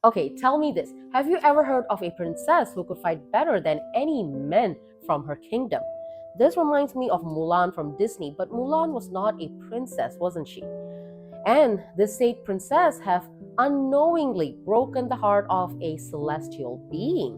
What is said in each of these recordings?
Okay, tell me this. Have you ever heard of a princess who could fight better than any men from her kingdom? This reminds me of Mulan from Disney, but Mulan was not a princess, wasn't she? And this said princess have unknowingly broken the heart of a celestial being.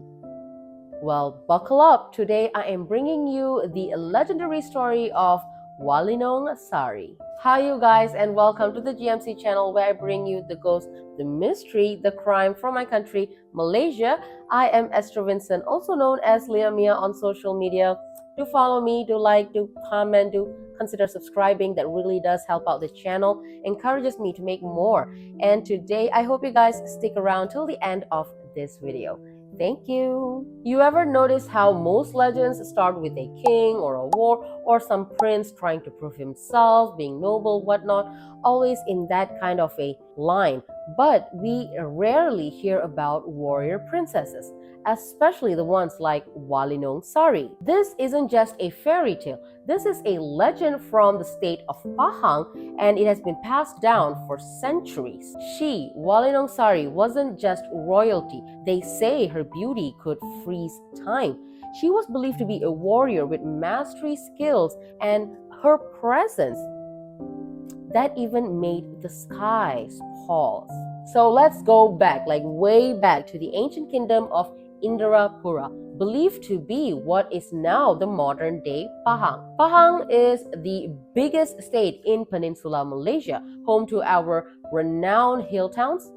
Well, buckle up. Today I am bringing you the legendary story of Walinong Sari. Hi, you guys, and welcome to the GMC channel where I bring you the ghost, the mystery, the crime from my country, Malaysia. I am Esther Vincent, also known as LiaMia on social media. Do follow me, do like, do comment, do consider subscribing. That really does help out the channel, encourages me to make more. And today, I hope you guys stick around till the end of this video. Thank you. You ever notice how most legends start with a king or a war or some prince trying to prove himself, being noble, whatnot, always in that kind of a line. But we rarely hear about warrior princesses, especially the ones like Walinong Sari. This isn't just a fairy tale. This is a legend from the state of Pahang, and it has been passed down for centuries. She, Walinong Sari, wasn't just royalty. They say her beauty could freeze time. She was believed to be a warrior with mastery skills, and her presence that even made the skies pause. So let's go back, like way back to the ancient kingdom of Indrapura, believed to be what is now the modern day Pahang. Pahang is the biggest state in Peninsula Malaysia, home to our renowned hill towns,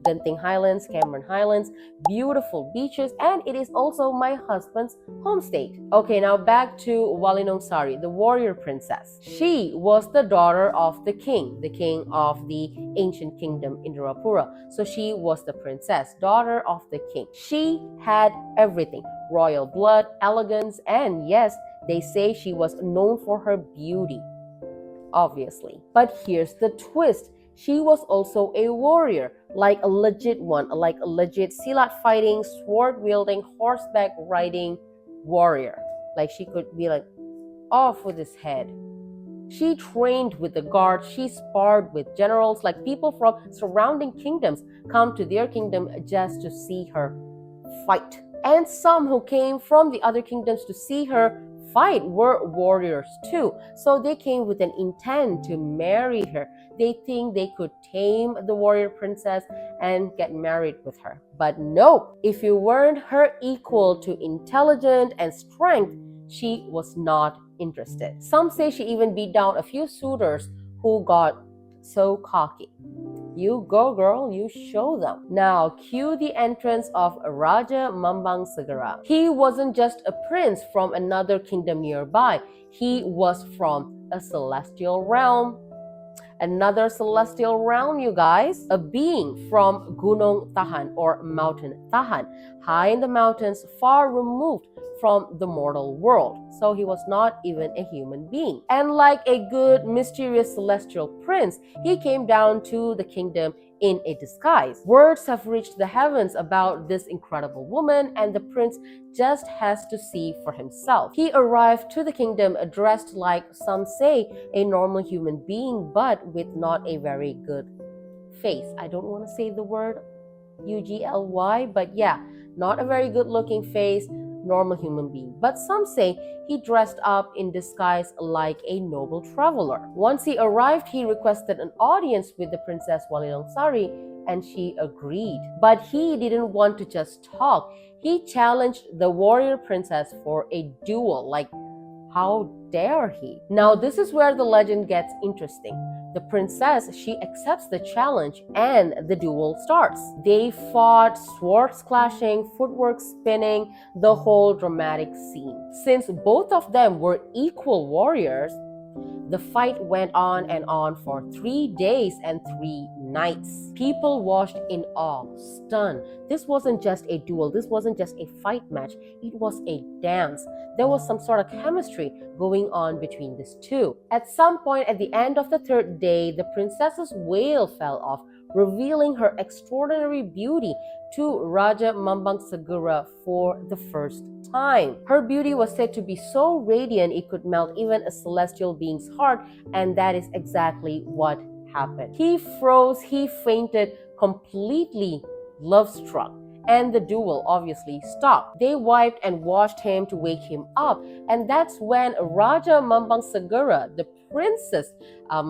Genting Highlands, Cameron Highlands, beautiful beaches, and it is also my husband's home state. Okay, now back to Walinong Sari, the warrior princess. She was the daughter of the king of the ancient kingdom Indrapura. So she was the princess, daughter of the king. She had everything: royal blood, elegance, and yes, they say she was known for her beauty, obviously. But here's the twist. She was also a warrior, like a legit one, like a legit silat fighting, sword wielding, horseback riding warrior. Like she could be like off with his head. She trained with the guards, she sparred with generals, like people from surrounding kingdoms come to their kingdom just to see her fight. And some who came from the other kingdoms to see her fight were warriors too. So they came with an intent to marry her. They think they could tame the warrior princess and get married with her. But no, if you weren't her equal to intelligence and strength, she was not interested. Some say she even beat down a few suitors who got so cocky. You go, girl, you show them. Now, cue the entrance of Raja Mambang Segara. He wasn't just a prince from another kingdom nearby. He was from a celestial realm. Another celestial realm, you guys. A being from Gunung Tahan or Mountain Tahan, high in the mountains, far removed from the mortal world. So he was not even a human being. And like a good, mysterious celestial prince, he came down to the kingdom in a disguise. Words have reached the heavens about this incredible woman, and the prince just has to see for himself. He arrived to the kingdom dressed like, some say, a normal human being, but with not a very good face. I don't want to say the word ugly, but yeah, not a very good looking face, normal human being. But some say he dressed up in disguise like a noble traveler. Once he arrived, he requested an audience with the Princess Walinong Sari, and she agreed. But he didn't want to just talk. He challenged the warrior princess for a duel. Like, how dare he? Now, this is where the legend gets interesting. The princess, she accepts the challenge and the duel starts. They fought, swords clashing, footwork spinning, the whole dramatic scene. Since both of them were equal warriors, the fight went on and on for 3 days and 3 nights. People watched in awe, stunned. This wasn't just a duel. This wasn't just a fight match. It was a dance. There was some sort of chemistry going on between these two. At some point at the end of the 3rd day, the princess's veil fell off, revealing her extraordinary beauty to Raja Mambang Segara for the first time. Her beauty was said to be so radiant it could melt even a celestial being's heart, and that is exactly what happened. He froze, he fainted completely love struck, and the duel obviously stopped. They wiped and washed him to wake him up, and that's when Raja Mambang Sagara, the princess'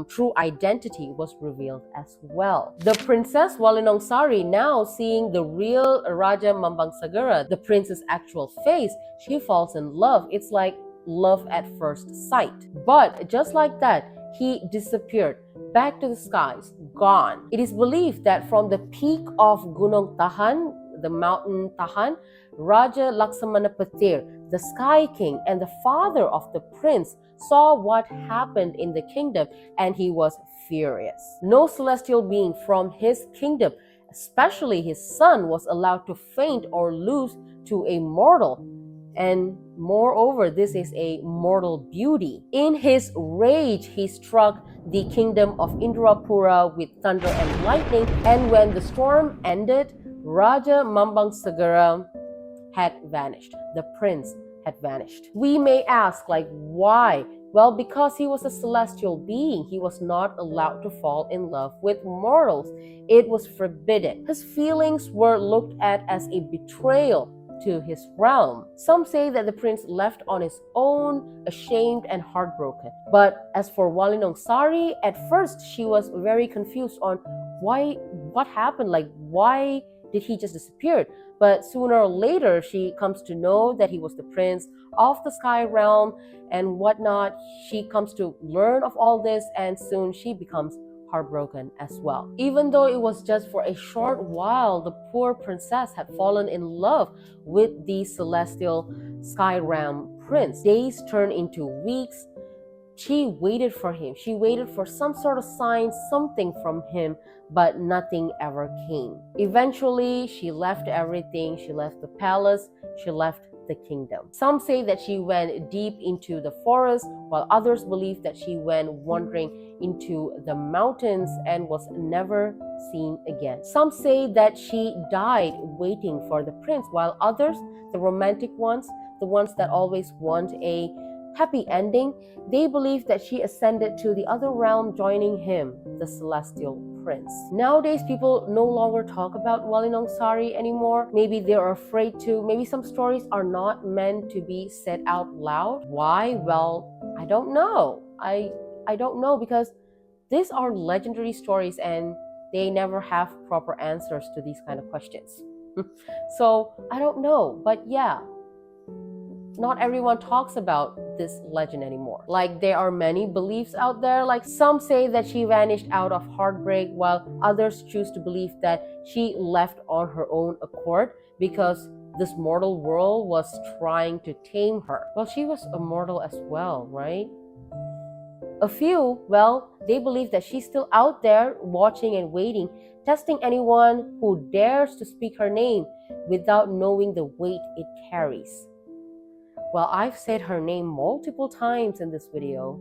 true identity, was revealed as well. The princess Walinong Sari, now seeing the real Raja Mambang Sagara, the prince's actual face, she falls in love. It's like love at first sight. But just like that, he disappeared back to the skies, gone. It is believed that from the peak of Gunung Tahan, the mountain Tahan, Raja Laksamana Petir, the Sky King and the father of the prince, saw what happened in the kingdom, and he was furious. No celestial being from his kingdom, especially his son, was allowed to faint or lose to a mortal. And moreover, this is a mortal beauty. In his rage, he struck the kingdom of Indrapura with thunder and lightning, and when the storm ended, Raja Mambang Sagara had vanished. The prince had vanished. We may ask, like, why? Well, because he was a celestial being, he was not allowed to fall in love with mortals. It was forbidden. His feelings were looked at as a betrayal to his realm. Some say that the prince left on his own, ashamed and heartbroken. But as for Walinong Sari, at first she was very confused on what happened, like why did he just disappear? But sooner or later, she comes to know that he was the prince of the sky realm and whatnot. She comes to learn of all this, and soon she becomes heartbroken as well. Even though it was just for a short while, the poor princess had fallen in love with the celestial sky realm prince. Days turned into weeks. She waited for him. She waited for some sort of sign, something from him, but nothing ever came. Eventually, she left everything. She left the palace. She left the kingdom. Some say that she went deep into the forest, while others believe that she went wandering into the mountains and was never seen again. Some say that she died waiting for the prince, while others, the romantic ones, the ones that always want a happy ending, they believe that she ascended to the other realm, joining him, the celestial prince. Nowadays, people no longer talk about Walinong Sari anymore. Maybe they're afraid to. Maybe some stories are not meant to be said out loud. Why? Well, I don't know. I don't know, because these are legendary stories and they never have proper answers to these kind of questions. So I don't know, but yeah, not everyone talks about this legend anymore. Like, there are many beliefs out there. Like, some say that she vanished out of heartbreak, while others choose to believe that she left on her own accord because this mortal world was trying to tame her. Well, she was a mortal as well, right? A few, well, they believe that she's still out there watching and waiting, testing anyone who dares to speak her name without knowing the weight it carries. Well, I've said her name multiple times in this video.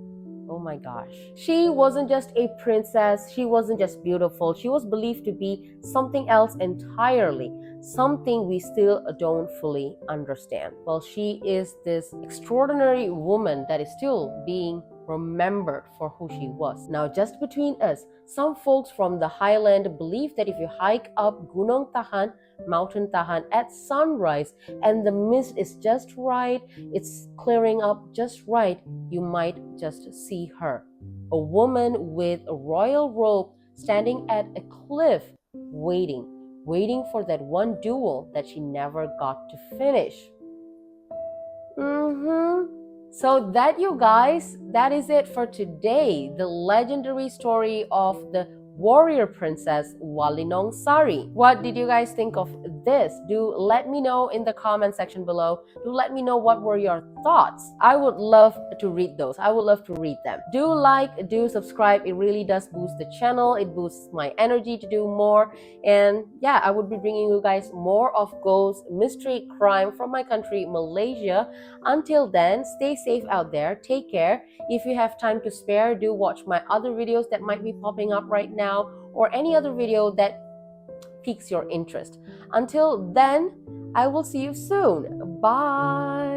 Oh my gosh. She wasn't just a princess. She wasn't just beautiful. She was believed to be something else entirely, something we still don't fully understand. Well, she is this extraordinary woman that is still being remembered for who she was. Now, just between us, some folks from the highland believe that if you hike up Gunung Tahan, Mountain Tahan at sunrise, and the mist is just right, it's clearing up just right, you might just see her. A woman with a royal robe standing at a cliff, waiting for that one duel that she never got to finish. So that, you guys, that is it for today. The legendary story of the warrior princess Walinong Sari. What did you guys think of this? Do let me know in the comment section below. Do let me know what were your thoughts. I would love to read those. I would love to read them. Do like, do subscribe. It really does boost the channel. It boosts my energy to do more. And yeah, I would be bringing you guys more of ghost, mystery, crime from my country, Malaysia. Until then, stay safe out there. Take care. If you have time to spare, do watch my other videos that might be popping up right now, or any other video that piques your interest. Until then, I will see you soon. Bye.